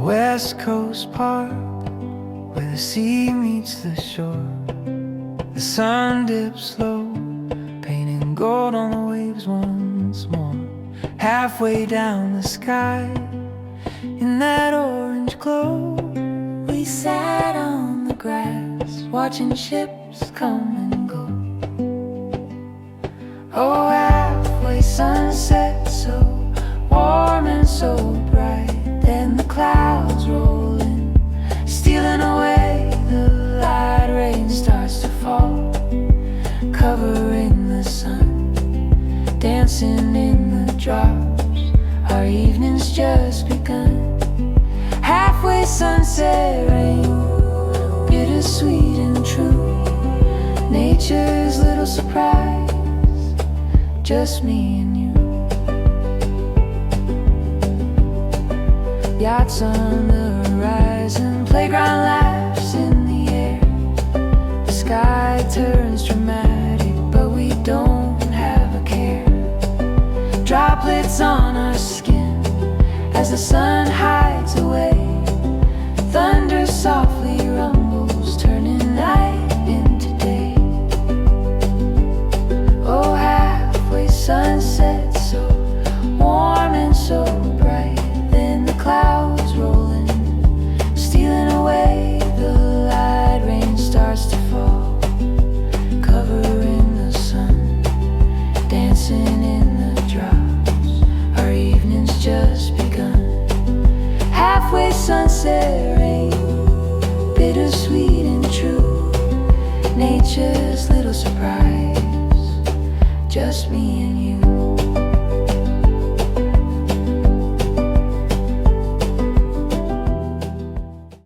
West Coast Park, where the sea meets the shore. The sun dips low, painting gold on the waves once more. Halfway down the sky, in that orange glow, we sat on the grass, watching ships come and go. Oh, halfway sunset, so warm and so bright. Then the clouds roll in, stealing away the light. Rain starts to fall, covering the sun, dancing in the drops. Our evening's just begun. Halfway sunset rain, bittersweet and true. Nature's little surprise, just me and you. Yachts on the horizon, playground laughs in the air. The sky turns dramatic, but we don't have a care. Droplets on our skin as the sun hides away. Thunder softly rumbles, turning night into day. Oh, halfway sunset, so warm and so bright. Then the clouds roll in, stealing away the light. Rain starts to fall, covering the sun, dancing in the drops. Our evening's just begun. Halfway sunset rain, bittersweet and true. Nature's little surprise, just me and you.